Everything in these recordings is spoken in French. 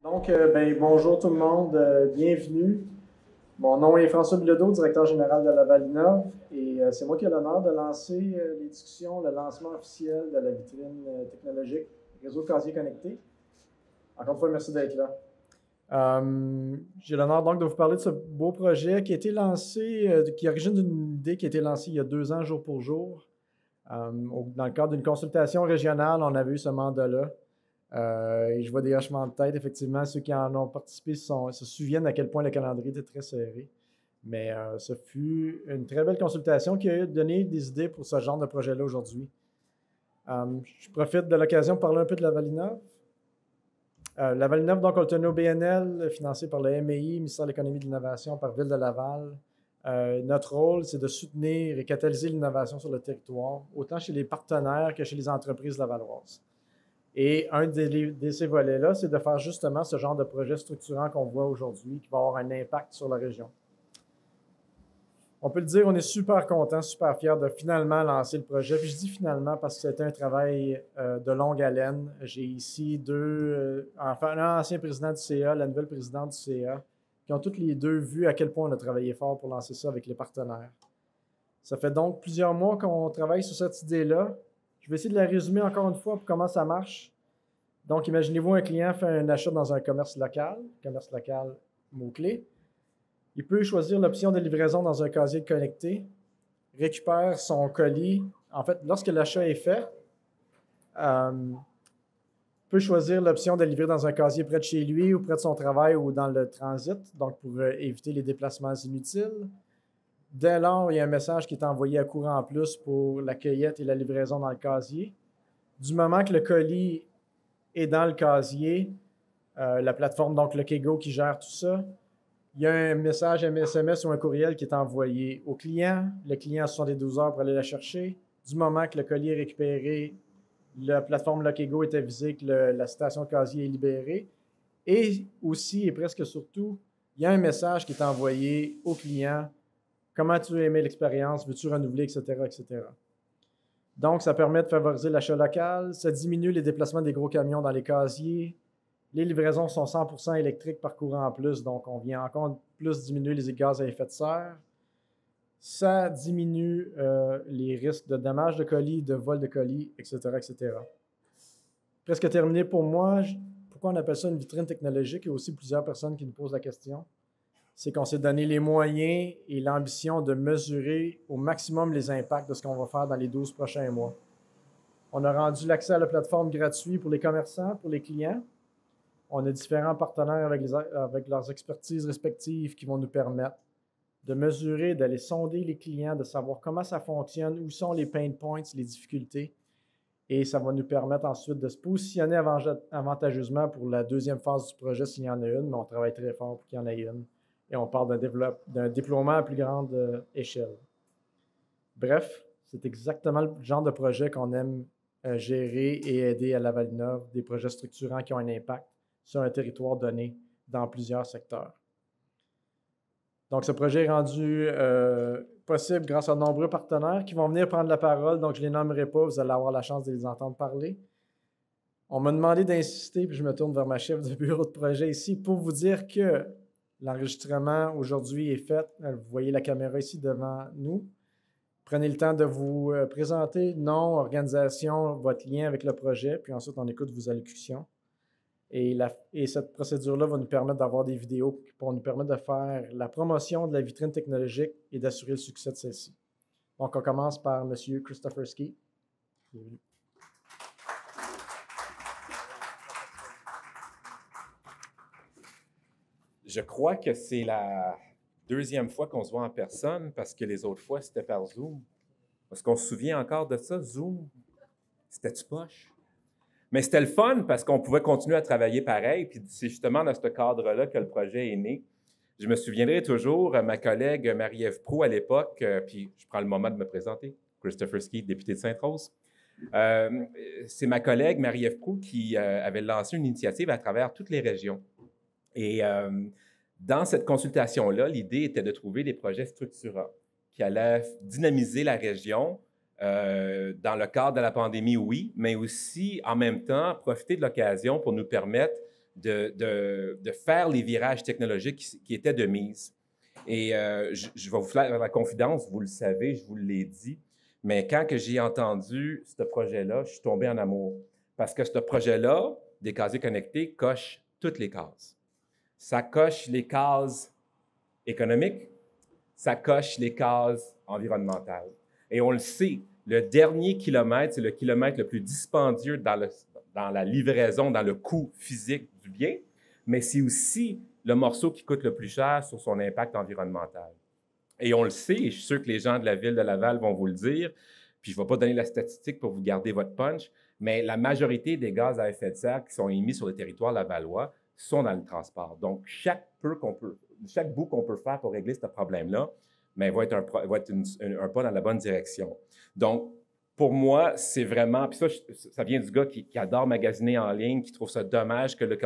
Bonjour tout le monde, bienvenue. Mon nom est François Bilodeau, directeur général de la Valinov, et c'est moi qui ai l'honneur de lancer les discussions, le lancement officiel de la vitrine technologique Réseau Casier Connecté. Encore une fois, merci d'être là. J'ai l'honneur donc de vous parler de ce beau projet qui a été lancé, qui origine d'une idée qui a été lancée il y a 2 ans, jour pour jour. Dans le cadre d'une consultation régionale, on avait eu ce mandat-là. Et je vois des hochements de tête, effectivement. Ceux qui en ont participé se souviennent à quel point le calendrier était très serré. Mais ce fut une très belle consultation qui a donné des idées pour ce genre de projet-là aujourd'hui. Je profite de l'occasion pour parler un peu de la Valinov. La Valinov, donc, on est au BNL, financé par le MAI, Ministère de l'Économie et de l'Innovation, par Ville de Laval. Notre rôle, c'est de soutenir et catalyser l'innovation sur le territoire, autant chez les partenaires que chez les entreprises lavalloises. Et un de ces volets-là, c'est de faire justement ce genre de projet structurant qu'on voit aujourd'hui, qui va avoir un impact sur la région. On peut le dire, on est super content, super fiers de finalement lancer le projet. Puis je dis finalement parce que c'était un travail de longue haleine. J'ai ici un ancien président du CA, la nouvelle présidente du CA, qui ont toutes les deux vu à quel point on a travaillé fort pour lancer ça avec les partenaires. Ça fait donc plusieurs mois qu'on travaille sur cette idée-là. Je vais essayer de la résumer encore une fois pour comment ça marche. Donc, imaginez-vous un client fait un achat dans un commerce local, mot-clé. Il peut choisir l'option de livraison dans un casier connecté, récupère son colis. En fait, lorsque l'achat est fait, peut choisir l'option de livrer dans un casier près de chez lui ou près de son travail ou dans le transit, donc pour éviter les déplacements inutiles. Dès lors, il y a un message qui est envoyé à courant en plus pour la cueillette et la livraison dans le casier. Du moment que le colis est dans le casier, la plateforme, donc le Kego qui gère tout ça, il y a un message, un SMS ou un courriel qui est envoyé au client. Le client a 72 heures pour aller la chercher. Du moment que le colis est récupéré, la plateforme Lokego est avisée que la station de casier est libérée. Et aussi, et presque surtout, il y a un message qui est envoyé au client. Comment tu as aimé l'expérience? Veux-tu renouveler, etc., etc. Donc, ça permet de favoriser l'achat local. Ça diminue les déplacements des gros camions dans les casiers. Les livraisons sont 100% électriques par courant en plus, donc on vient encore plus diminuer les gaz à effet de serre. Ça diminue les risques de dommages de colis, de vol de colis, etc., etc. Presque terminé pour moi. Pourquoi on appelle ça une vitrine technologique? Il y a aussi plusieurs personnes qui nous posent la question. C'est qu'on s'est donné les moyens et l'ambition de mesurer au maximum les impacts de ce qu'on va faire dans les 12 prochains mois. On a rendu l'accès à la plateforme gratuit pour les commerçants, pour les clients. On a différents partenaires avec leurs expertises respectives qui vont nous permettre de mesurer, d'aller sonder les clients, de savoir comment ça fonctionne, où sont les pain points, les difficultés. Et ça va nous permettre ensuite de se positionner avantageusement pour la deuxième phase du projet s'il y en a une, mais on travaille très fort pour qu'il y en ait une. Et on parle d'un déploiement à plus grande échelle. Bref, c'est exactement le genre de projet qu'on aime gérer et aider à la Valinov, des projets structurants qui ont un impact sur un territoire donné dans plusieurs secteurs. Donc, ce projet est rendu possible grâce à de nombreux partenaires qui vont venir prendre la parole. Donc, je ne les nommerai pas, vous allez avoir la chance de les entendre parler. On m'a demandé d'insister, puis je me tourne vers ma chef de bureau de projet ici, pour vous dire que l'enregistrement aujourd'hui est fait. Vous voyez la caméra ici devant nous. Prenez le temps de vous présenter, nom, organisation, votre lien avec le projet, puis ensuite on écoute vos allocutions. Et cette procédure-là va nous permettre d'avoir des vidéos pour nous permettre de faire la promotion de la vitrine technologique et d'assurer le succès de celle-ci. Donc, on commence par M. Christopher Ski. Je crois que c'est la deuxième fois qu'on se voit en personne parce que les autres fois, c'était par Zoom. Est-ce qu'on se souvient encore de ça, Zoom? C'était-tu poche? Mais c'était le fun parce qu'on pouvait continuer à travailler pareil. Puis c'est justement dans ce cadre-là que le projet est né. Je me souviendrai toujours, ma collègue Marie-Ève Proulx à l'époque, puis je prends le moment de me présenter, Christopher Ski, député de Sainte-Rose. C'est ma collègue Marie-Ève Proulx qui avait lancé une initiative à travers toutes les régions. Et dans cette consultation-là, l'idée était de trouver des projets structurants qui allaient dynamiser la région dans le cadre de la pandémie, oui, mais aussi en même temps profiter de l'occasion pour nous permettre de faire les virages technologiques qui étaient de mise. Et je vais vous faire la confidence, vous le savez, je vous l'ai dit, mais quand que j'ai entendu ce projet-là, je suis tombé en amour. Parce que ce projet-là, des casiers connectés, coche toutes les cases. Ça coche les cases économiques, ça coche les cases environnementales. Et on le sait, le dernier kilomètre, c'est le kilomètre le plus dispendieux dans la livraison, dans le coût physique du bien, mais c'est aussi le morceau qui coûte le plus cher sur son impact environnemental. Et on le sait, et je suis sûr que les gens de la ville de Laval vont vous le dire, puis je ne vais pas donner la statistique pour vous garder votre punch, mais la majorité des gaz à effet de serre qui sont émis sur le territoire lavallois sont dans le transport. Donc, chaque bout qu'on peut faire pour régler ce problème-là, mais va être un pas dans la bonne direction. Donc, pour moi, c'est vraiment, puis ça vient du gars qui adore magasiner en ligne, qui trouve ça dommage que les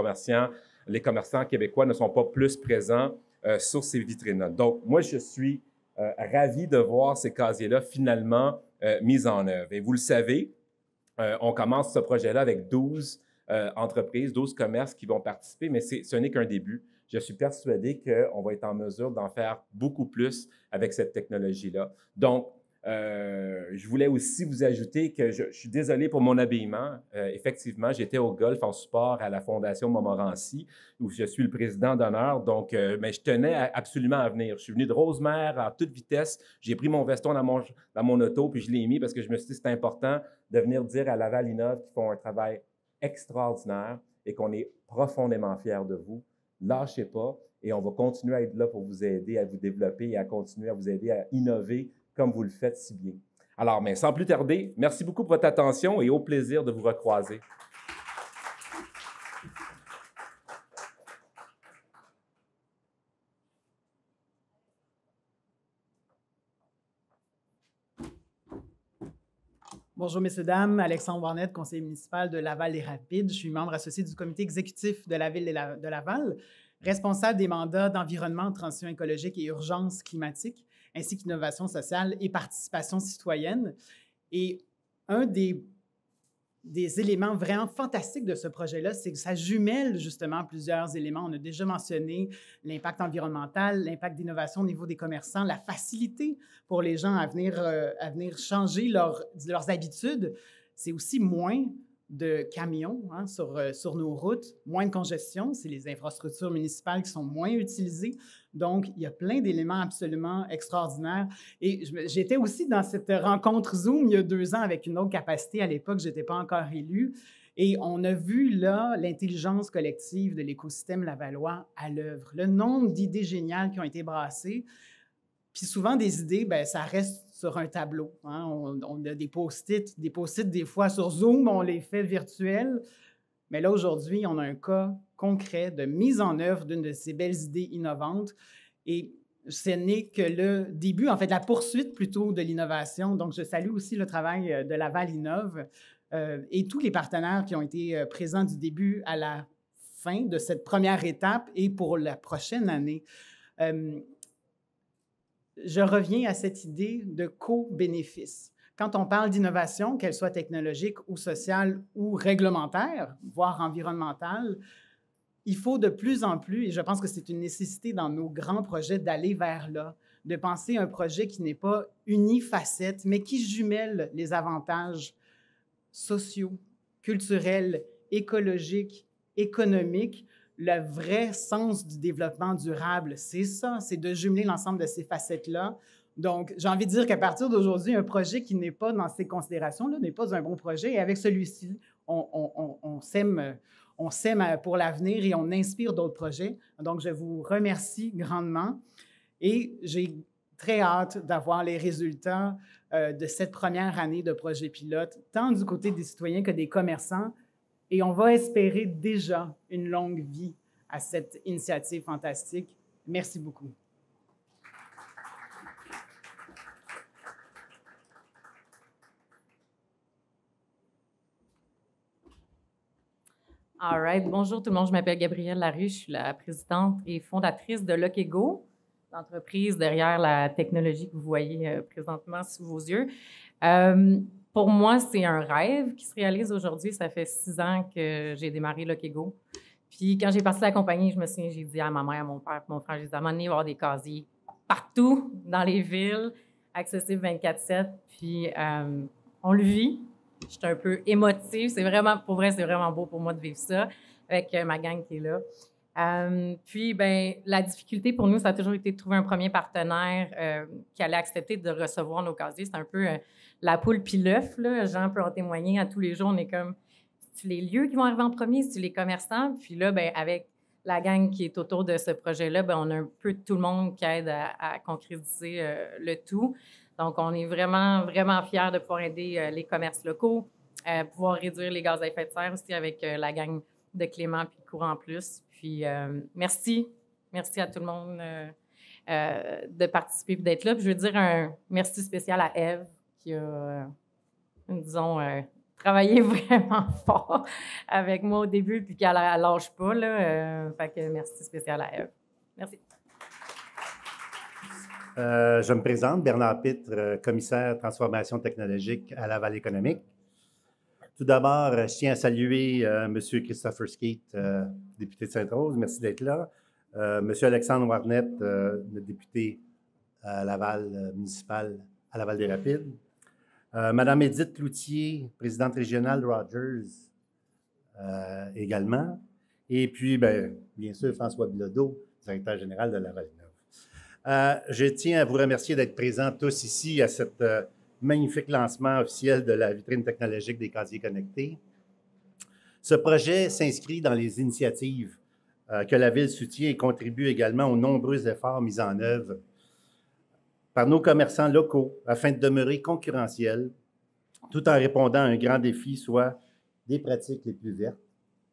commerçants québécois ne sont pas plus présents sur ces vitrines-là. Donc, moi, je suis ravi de voir ces casiers-là finalement mis en œuvre. Et vous le savez, on commence ce projet-là avec 12 entreprises, 12 commerces qui vont participer, mais ce n'est qu'un début. Je suis persuadé qu'on va être en mesure d'en faire beaucoup plus avec cette technologie-là. Donc, je voulais aussi vous ajouter que je suis désolé pour mon habillement. Effectivement, j'étais au golf en support à la Fondation Montmorency, où je suis le président d'honneur. Donc, mais je tenais absolument à venir. Je suis venu de Rosemère à toute vitesse. J'ai pris mon veston dans mon auto, puis je l'ai mis parce que je me suis dit que c'est important de venir dire à Laval Innov qu'ils font un travail extraordinaire et qu'on est profondément fiers de vous. Lâchez pas et on va continuer à être là pour vous aider à vous développer et à continuer à vous aider à innover comme vous le faites si bien. Alors, mais sans plus tarder, merci beaucoup pour votre attention et au plaisir de vous recroiser. Bonjour, messieurs, dames. Alexandre Barnett, conseiller municipal de Laval-les-Rapides. Je suis membre associé du comité exécutif de la ville de Laval, responsable des mandats d'environnement, transition écologique et urgence climatique, ainsi qu'innovation sociale et participation citoyenne. Et un des éléments vraiment fantastiques de ce projet-là, c'est que ça jumelle justement plusieurs éléments. On a déjà mentionné l'impact environnemental, l'impact d'innovation au niveau des commerçants, la facilité pour les gens à venir changer leurs habitudes. C'est aussi moins de camions sur nos routes, moins de congestion, c'est les infrastructures municipales qui sont moins utilisées. Donc, il y a plein d'éléments absolument extraordinaires. Et j'étais aussi dans cette rencontre Zoom il y a 2 ans avec une autre capacité. À l'époque, je n'étais pas encore élue. Et on a vu là l'intelligence collective de l'écosystème lavallois à l'œuvre. Le nombre d'idées géniales qui ont été brassées. Puis souvent, des idées, bien, ça reste sur un tableau. Hein. On a des post-it des fois sur Zoom, on les fait virtuels. Mais là, aujourd'hui, on a un cas concret de mise en œuvre d'une de ces belles idées innovantes. Et ce n'est que le début, en fait, la poursuite plutôt de l'innovation. Donc, je salue aussi le travail de Laval Innov et tous les partenaires qui ont été présents du début à la fin de cette première étape et pour la prochaine année. Je reviens à cette idée de co-bénéfice. Quand on parle d'innovation, qu'elle soit technologique ou sociale ou réglementaire, voire environnementale, il faut de plus en plus, et je pense que c'est une nécessité dans nos grands projets d'aller vers là, de penser un projet qui n'est pas unifacette, mais qui jumelle les avantages sociaux, culturels, écologiques, économiques. Le vrai sens du développement durable, c'est ça, c'est de jumeler l'ensemble de ces facettes-là. Donc, j'ai envie de dire qu'à partir d'aujourd'hui, un projet qui n'est pas dans ces considérations-là n'est pas un bon projet. Et avec celui-ci, on sème pour l'avenir et on inspire d'autres projets. Donc, je vous remercie grandement et j'ai très hâte d'avoir les résultats de cette première année de projet pilote, tant du côté des citoyens que des commerçants. Et on va espérer déjà une longue vie à cette initiative fantastique. Merci beaucoup. All right. Bonjour tout le monde, je m'appelle Gabrielle Larue, je suis la présidente et fondatrice de Lokego, l'entreprise derrière la technologie que vous voyez présentement sous vos yeux. Pour moi, c'est un rêve qui se réalise aujourd'hui. Ça fait 6 ans que j'ai démarré Lokego. Puis quand j'ai parti la compagnie, je me souviens, j'ai dit à ma mère, à mon père, mon frère, j'ai dit à un moment donné, il va y avoir des casiers partout dans les villes, accessibles 24/7. Puis on le vit. Je suis un peu émotive. C'est vraiment, pour vrai, c'est vraiment beau pour moi de vivre ça avec ma gang qui est là. Puis, ben, la difficulté pour nous, ça a toujours été de trouver un premier partenaire qui allait accepter de recevoir nos casiers. C'est un peu la poule puis l'œuf, là. Jean peut en témoigner. À tous les jours, on est comme, c'est les lieux qui vont arriver en premier, c'est les commerçants. Puis là, ben, avec la gang qui est autour de ce projet-là, ben, on a un peu tout le monde qui aide à concrétiser le tout. Donc, on est vraiment, vraiment fiers de pouvoir aider les commerces locaux, pouvoir réduire les gaz à effet de serre aussi avec la gang de Clément puis de Courant Plus. Puis, merci. Merci à tout le monde de participer et d'être là. Puis, je veux dire un merci spécial à Ève qui a, disons, travaillé vraiment fort avec moi au début puis qu'elle ne lâche pas. Là, fait que merci spécial à Ève. Merci. Je me présente, Bernard Pitre, commissaire transformation technologique à Laval économique. Tout d'abord, je tiens à saluer M. Christopher Skeet, député de Sainte-Rose. Merci d'être là. M. Alexandre Warnett, le député à Laval municipal à Laval-des-Rapides. Mme Édith Cloutier, présidente régionale de Rogers également. Et puis, bien sûr, François Bilodeau, directeur général de Laval-Neuve. Je tiens à vous remercier d'être présents tous ici à cette magnifique lancement officiel de la vitrine technologique des casiers connectés. Ce projet s'inscrit dans les initiatives que la Ville soutient et contribue également aux nombreux efforts mis en œuvre par nos commerçants locaux afin de demeurer concurrentiels tout en répondant à un grand défi, soit des pratiques les plus vertes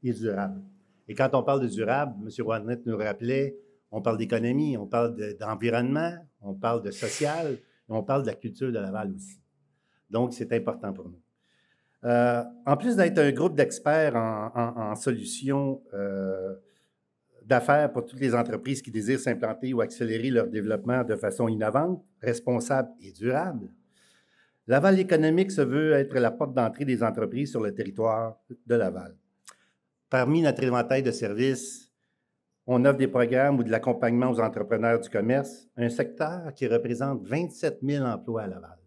et durables. Et quand on parle de durable, M. Warnett nous rappelait, on parle d'économie, on parle d'environnement, on parle de social, et on parle de la culture de Laval aussi. Donc, c'est important pour nous. En plus d'être un groupe d'experts en solutions d'affaires pour toutes les entreprises qui désirent s'implanter ou accélérer leur développement de façon innovante, responsable et durable, Laval économique se veut être la porte d'entrée des entreprises sur le territoire de Laval. Parmi notre éventail de services, on offre des programmes ou de l'accompagnement aux entrepreneurs du commerce, un secteur qui représente 27 000 emplois à Laval.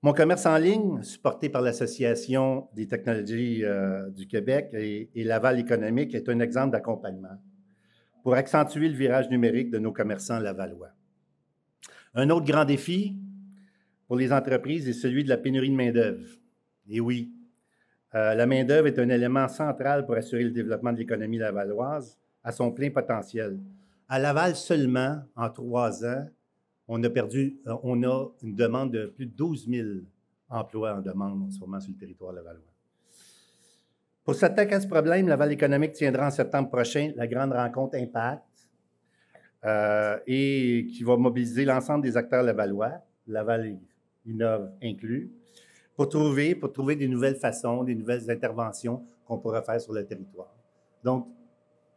Mon commerce en ligne, supporté par l'Association des technologies du Québec et Laval économique, est un exemple d'accompagnement pour accentuer le virage numérique de nos commerçants lavallois. Un autre grand défi pour les entreprises est celui de la pénurie de main-d'œuvre. Et oui, la main-d'œuvre est un élément central pour assurer le développement de l'économie lavalloise à son plein potentiel. À Laval seulement, en 3 ans, on a une demande de plus de 12 000 emplois en demande en ce moment sur le territoire lavallois. Pour s'attaquer à ce problème, Laval économique tiendra en septembre prochain la grande rencontre Impact et qui va mobiliser l'ensemble des acteurs lavallois, Laval Innove inclus, pour trouver des nouvelles façons, des nouvelles interventions qu'on pourra faire sur le territoire. Donc,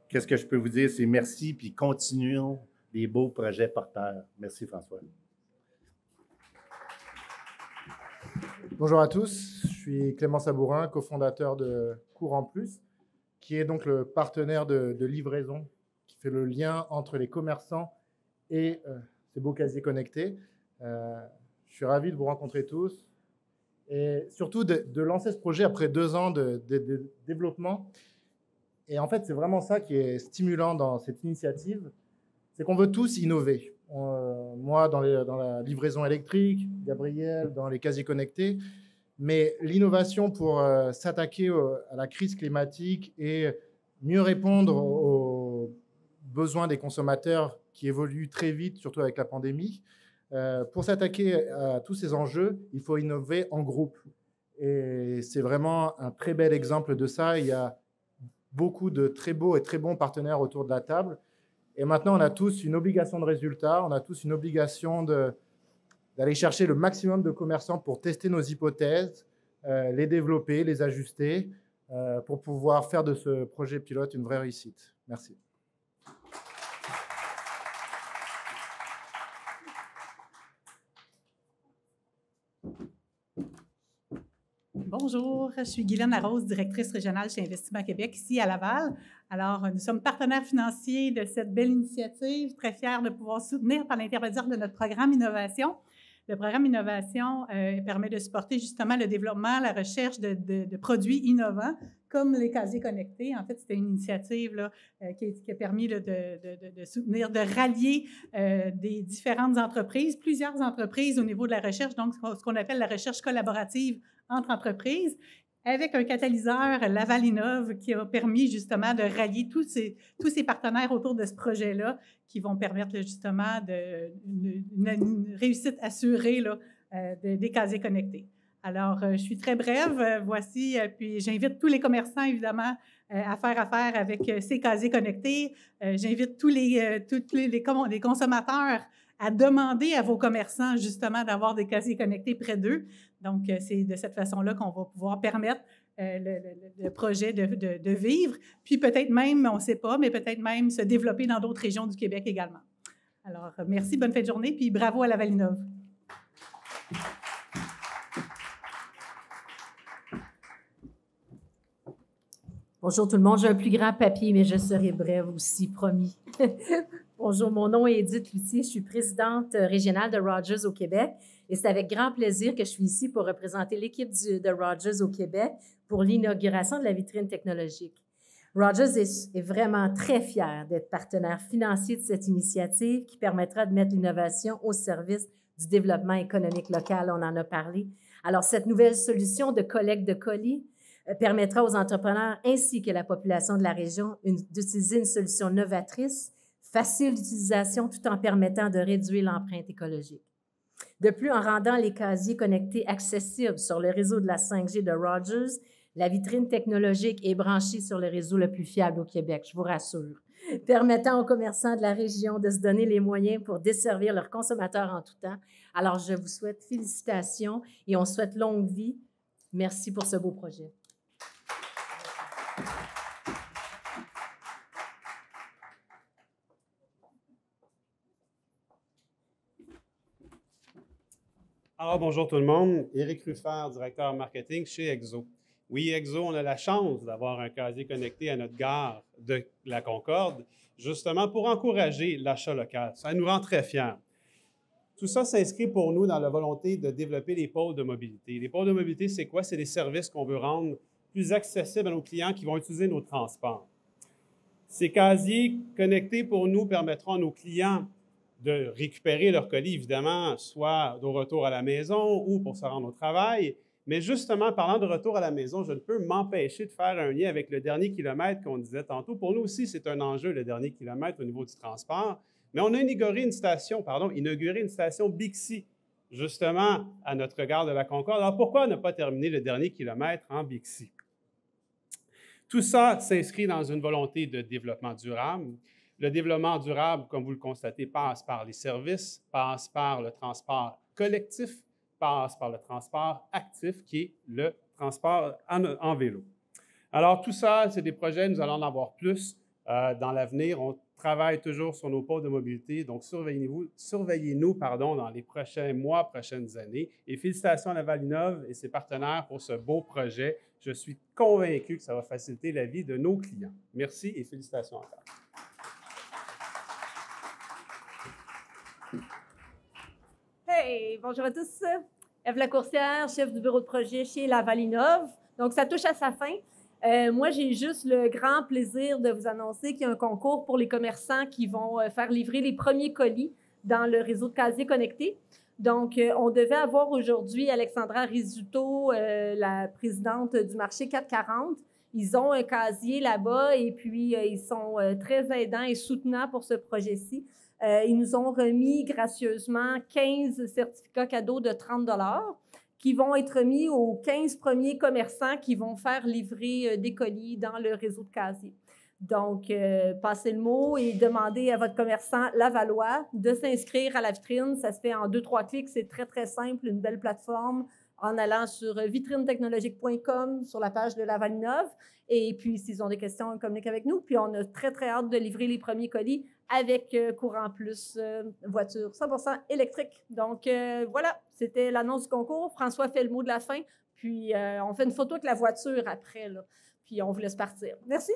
qu'est-ce que je peux vous dire? C'est merci, puis continuons des beaux projets porteurs. Merci, François. Bonjour à tous, je suis Clément Sabourin, cofondateur de Courant Plus, qui est donc le partenaire de livraison qui fait le lien entre les commerçants et ces beaux casiers connectés. Je suis ravi de vous rencontrer tous et surtout de lancer ce projet après 2 ans de développement. Et en fait, c'est vraiment ça qui est stimulant dans cette initiative, c'est qu'on veut tous innover. Moi, dans la livraison électrique, Gabriel, dans les casiers connectés. Mais l'innovation pour s'attaquer à la crise climatique et mieux répondre aux besoins des consommateurs qui évoluent très vite, surtout avec la pandémie, pour s'attaquer à tous ces enjeux, il faut innover en groupe. Et c'est vraiment un très bel exemple de ça. Il y a beaucoup de très beaux et très bons partenaires autour de la table. Et maintenant, on a tous une obligation de résultat, on a tous une obligation d'aller chercher le maximum de commerçants pour tester nos hypothèses, les développer, les ajuster, pour pouvoir faire de ce projet pilote une vraie réussite. Merci. Bonjour, je suis Guylaine Larose, directrice régionale chez Investissement Québec, ici à Laval. Alors, nous sommes partenaires financiers de cette belle initiative, très fiers de pouvoir soutenir par l'intermédiaire de notre programme Innovation. Le programme Innovation permet de supporter justement le développement, la recherche de produits innovants, comme les casiers connectés. En fait, c'était une initiative là, qui a permis de soutenir, de rallier des différentes entreprises, plusieurs entreprises au niveau de la recherche, donc ce qu'on appelle la recherche collaborative entre entreprises, avec un catalyseur, Laval Innov, qui a permis justement de rallier tous ces partenaires autour de ce projet-là, qui vont permettre là, justement une réussite assurée là, des casiers connectés. Alors, je suis très brève, voici, puis j'invite tous les commerçants, évidemment, à faire affaire avec ces casiers connectés. J'invite tous les consommateurs à demander à vos commerçants, justement, d'avoir des casiers connectés près d'eux. Donc, c'est de cette façon-là qu'on va pouvoir permettre le projet de vivre, puis peut-être même, on ne sait pas, mais peut-être même se développer dans d'autres régions du Québec également. Alors, merci, bonne fin de journée, puis bravo à Laval Innov. Bonjour tout le monde. J'ai un plus grand papier, mais je serai brève aussi, promis. Bonjour, mon nom est Edith Loutier. Je suis présidente régionale de Rogers au Québec et c'est avec grand plaisir que je suis ici pour représenter l'équipe de Rogers au Québec pour l'inauguration de la vitrine technologique. Rogers est vraiment très fier d'être partenaire financier de cette initiative qui permettra de mettre l'innovation au service du développement économique local. On en a parlé. Alors, cette nouvelle solution de collecte de colis permettra aux entrepreneurs ainsi que la population de la région d'utiliser une solution novatrice, facile d'utilisation, tout en permettant de réduire l'empreinte écologique. De plus, en rendant les casiers connectés accessibles sur le réseau de la 5G de Rogers, la vitrine technologique est branchée sur le réseau le plus fiable au Québec, je vous rassure, permettant aux commerçants de la région de se donner les moyens pour desservir leurs consommateurs en tout temps. Alors, je vous souhaite félicitations et on souhaite longue vie. Merci pour ce beau projet. Alors, bonjour tout le monde. Éric Ruffert, directeur marketing chez Exo. Oui, Exo, on a la chance d'avoir un casier connecté à notre gare de la Concorde, justement pour encourager l'achat local. Ça nous rend très fiers. Tout ça s'inscrit pour nous dans la volonté de développer les pôles de mobilité. Les pôles de mobilité, c'est quoi? C'est des services qu'on veut rendre plus accessibles à nos clients qui vont utiliser nos transports. Ces casiers connectés pour nous permettront à nos clients de récupérer leur colis, évidemment, soit au retour à la maison ou pour se rendre au travail. Mais justement, parlant de retour à la maison, je ne peux m'empêcher de faire un lien avec le dernier kilomètre qu'on disait tantôt. Pour nous aussi, c'est un enjeu, le dernier kilomètre au niveau du transport. Mais on a inauguré une station Bixi, justement, à notre gare de la Concorde. Alors, pourquoi ne pas terminer le dernier kilomètre en Bixi? Tout ça s'inscrit dans une volonté de développement durable. Le développement durable, comme vous le constatez, passe par les services, passe par le transport collectif, passe par le transport actif, qui est le transport en vélo. Alors, tout ça, c'est des projets, nous allons en avoir plus dans l'avenir. On travaille toujours sur nos pôles de mobilité, donc surveillez-nous dans les prochains mois, prochaines années. Et félicitations à Laval Innov et ses partenaires pour ce beau projet. Je suis convaincu que ça va faciliter la vie de nos clients. Merci et félicitations encore. Hey, bonjour à tous. Ève Lacourcière, chef du bureau de projet chez Laval Innov. Donc, ça touche à sa fin. Moi, j'ai juste le grand plaisir de vous annoncer qu'il y a un concours pour les commerçants qui vont faire livrer les premiers colis dans le réseau de casiers connectés. Donc, on devait avoir aujourd'hui Alexandra Rizzuto, la présidente du marché 440. Ils ont un casier là-bas et puis ils sont très aidants et soutenants pour ce projet-ci. Ils nous ont remis gracieusement 15 certificats cadeaux de 30 $ qui vont être remis aux 15 premiers commerçants qui vont faire livrer des colis dans le réseau de casiers. Donc, passez le mot et demandez à votre commerçant lavallois de s'inscrire à la vitrine. Ça se fait en 2-3 clics. C'est très, très simple, une belle plateforme en allant sur vitrinetechnologique.com sur la page de Laval Innov. Et puis, s'ils ont des questions, ils communiquent avec nous. Puis, on a très, très hâte de livrer les premiers colis avec Courant Plus, voiture 100% électrique. Donc, voilà, c'était l'annonce du concours. François fait le mot de la fin, Puis, on fait une photo avec la voiture après, là. Puis, on vous laisse partir. Merci.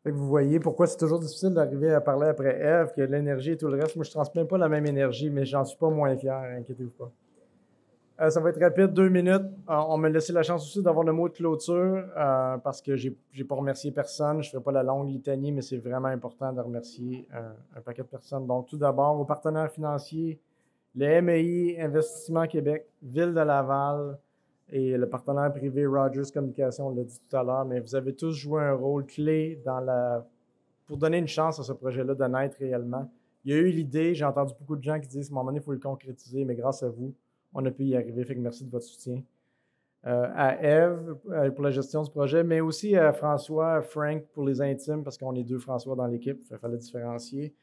Fait que vous voyez pourquoi c'est toujours difficile d'arriver à parler après Ève, que l'énergie et tout le reste. Moi, je ne transmets pas la même énergie, mais j'en suis pas moins fier, inquiétez-vous pas. Ça va être rapide, 2 minutes. On m'a laissé la chance aussi d'avoir le mot de clôture parce que j'ai pas remercié personne. Je ne ferai pas la longue litanie, mais c'est vraiment important de remercier un paquet de personnes. Donc, tout d'abord, aux partenaires financiers, le MEI, Investissement Québec, Ville de Laval et le partenaire privé Rogers Communications, on l'a dit tout à l'heure, mais vous avez tous joué un rôle clé pour donner une chance à ce projet-là de naître réellement. Il y a eu l'idée, j'ai entendu beaucoup de gens qui disent qu'à un moment donné, il faut le concrétiser, mais grâce à vous, on a pu y arriver. Fait que merci de votre soutien. À Ève pour la gestion du projet, mais aussi à François, Frank pour les intimes, parce qu'on est 2 François dans l'équipe, il fallait différencier.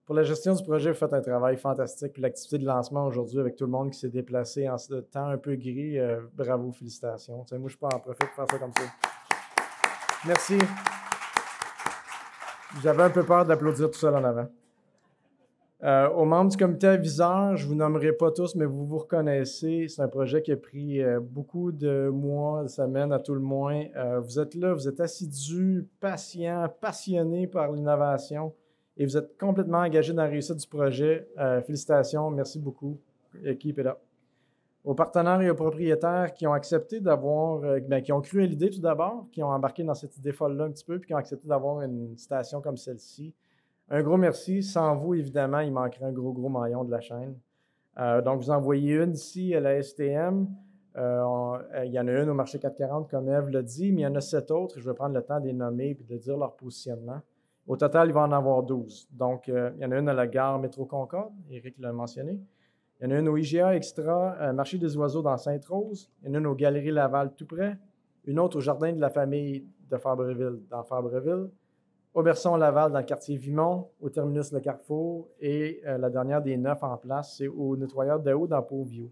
Pour la gestion du projet, vous faites un travail fantastique. Puis l'activité de lancement aujourd'hui avec tout le monde qui s'est déplacé en ce temps un peu gris, bravo, félicitations. Moi, je peux en profiter pour faire ça comme ça. Merci. J'avais un peu peur d'applaudir tout seul en avant. Aux membres du comité aviseur, je ne vous nommerai pas tous, mais vous vous reconnaissez. C'est un projet qui a pris beaucoup de mois, de semaines à tout le moins. Vous êtes là, vous êtes assidus, patients, passionnés par l'innovation et vous êtes complètement engagés dans la réussite du projet. Félicitations, merci beaucoup. Keep it up. Aux partenaires et aux propriétaires qui ont accepté qui ont cru à l'idée tout d'abord, qui ont embarqué dans cette idée folle-là un petit peu, puis qui ont accepté d'avoir une station comme celle-ci. Un gros merci. Sans vous, évidemment, il manquerait un gros maillon de la chaîne. Donc, vous envoyez une ici à la STM. Il y en a une au marché 440, comme Ève l'a dit, mais il y en a 7 autres. Je vais prendre le temps de les nommer et de dire leur positionnement. Au total, il va en avoir 12. Donc, il y en a une à la gare Métro Concorde, Éric l'a mentionné. Il y en a une au IGA Extra, marché des oiseaux dans Sainte-Rose. Il y en a une aux Galeries Laval tout près. Une autre au Jardin de la famille de Fabreville, dans Fabreville. Au Berson-Laval, dans le quartier Vimont, au terminus Le Carrefour, et la dernière des 9 en place, c'est au nettoyeur d'Ao dans Pau-Vieux.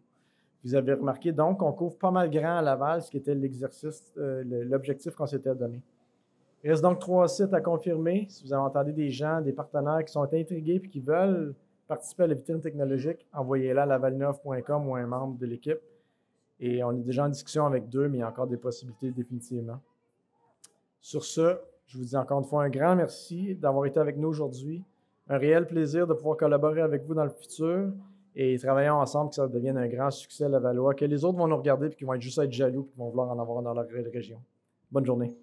Vous avez remarqué donc qu'on couvre pas mal grand à Laval, ce qui était l'objectif qu'on s'était donné. Il reste donc 3 sites à confirmer. Si vous avez entendu des gens, des partenaires qui sont intrigués et qui veulent participer à la vitrine technologique, envoyez-la à lavalneuf.com ou à un membre de l'équipe. Et on est déjà en discussion avec 2, mais il y a encore des possibilités définitivement. Sur ce, je vous dis encore une fois un grand merci d'avoir été avec nous aujourd'hui. Un réel plaisir de pouvoir collaborer avec vous dans le futur et travaillons ensemble que ça devienne un grand succès à Lavallois, que les autres vont nous regarder et qui vont juste être jaloux et qui vont vouloir en avoir dans leur région. Bonne journée.